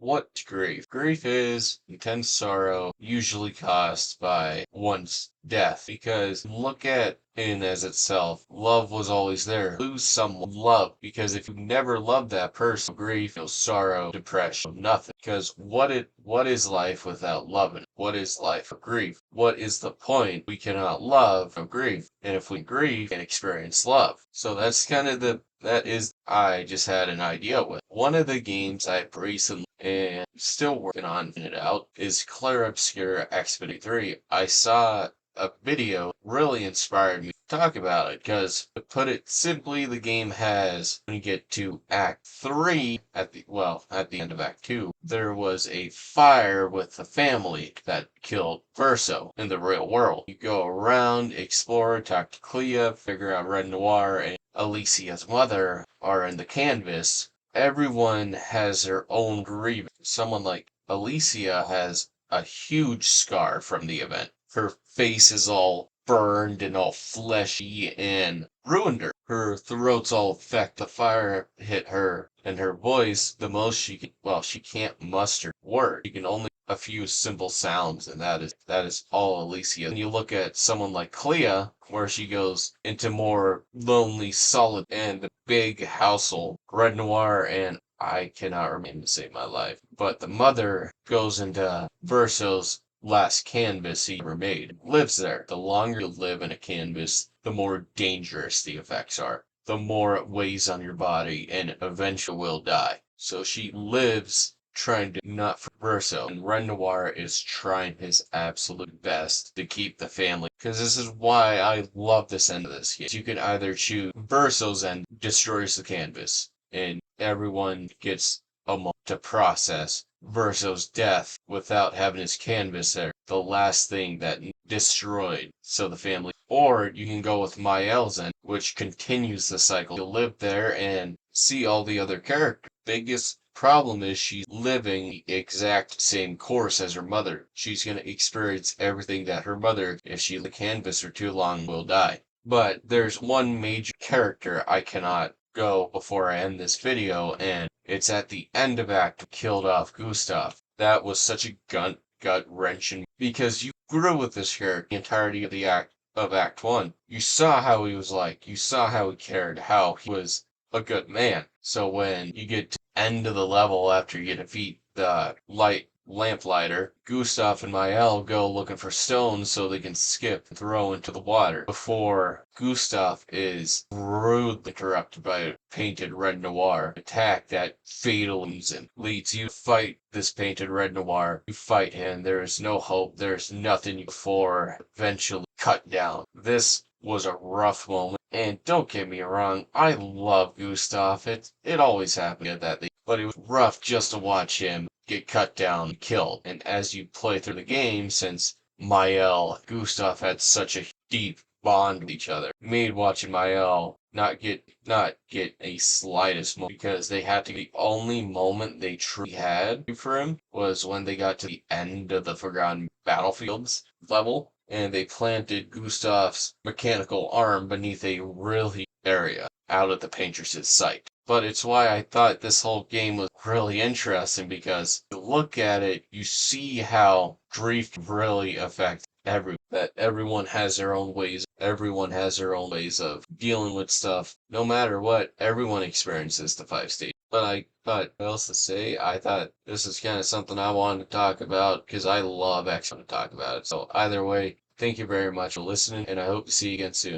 What's grief? Grief is intense sorrow, usually caused by one's death. Because look at in as itself, love was always there. Lose someone love, because if you never loved that person, grief, no sorrow, depression, nothing. Because what is life without loving? What is life of grief? What is the point? We cannot love of grief, and if we grieve, we can experience love. So that's kind of I just had an idea with. One of the games I recently and still working on it out is Clair Obscur Expedition 3. I saw a video really inspired me to talk about it because to put it simply, the game has when you get to Act 3 at the end of Act 2, there was a fire with the family that killed Verso in the real world. You go around, explore, talk to Clea, figure out Red Noir and Alicia's mother are in the canvas. Everyone has their own grievance. Someone like Alicia has a huge scar from the event. Her face is all burned and all fleshy and ruined her. Her throat's all infected. The fire hit her, and her voice, the most she can't muster words. She can only a few simple sounds, and that is all Alicia. And you look at someone like Clea, where she goes into more lonely, solid, and the big household. Red Noir and I cannot remember to save my life, but the mother goes into Verso's last canvas he ever made. Lives there. The longer you live in a canvas, the more dangerous the effects are. The more it weighs on your body, and eventually will die. So she lives trying to not for Verso, and Red Noir is trying his absolute best to keep the family. Because this is why I love this end of this game. You can either choose Verso's end, destroys the canvas, and everyone gets a moment to process Verso's death without having his canvas there. The last thing that destroyed, so the family. Or you can go with Mael's end, which continues the cycle. You'll live there and see all the other characters. Biggest problem is she's living the exact same course as her mother. She's going to experience everything that her mother, if she the canvas for too long, will die. But there's one major character I cannot go before I end this video, and it's at the end of Act killed off Gustav. That was such a gut wrenching because you grew with this character the entirety of the Act 1. You saw how he was like, you saw how he cared, how he was a good man. So when you get to the end of the level after you defeat the lamplighter, Gustav and Mael go looking for stones so they can skip and throw into the water before Gustav is rudely interrupted by a painted Red Noir attack that fatally leads you to fight this painted Red Noir. You fight him, there is no hope, there's nothing before eventually cut down. This was a rough moment, and don't get me wrong, I love Gustav. It always happened at that thing, but it was rough just to watch him get cut down, killed. And as you play through the game, since Mael and Gustav had such a deep bond with each other, made watching Mael not get a slightest moment because they had to the only moment they truly had for him was when they got to the end of the Forgotten Battlefields level and they planted Gustav's mechanical arm beneath a really area out of the Paintress's sight. But it's why I thought this whole game was really interesting because you look at it, you see how grief can really affect that everyone has their own ways. Everyone has their own ways of dealing with stuff. No matter what, everyone experiences the 5 stages. But what else to say? I thought this is kind of something I wanted to talk about because I love actually to talk about it. So either way, thank you very much for listening, and I hope to see you again soon.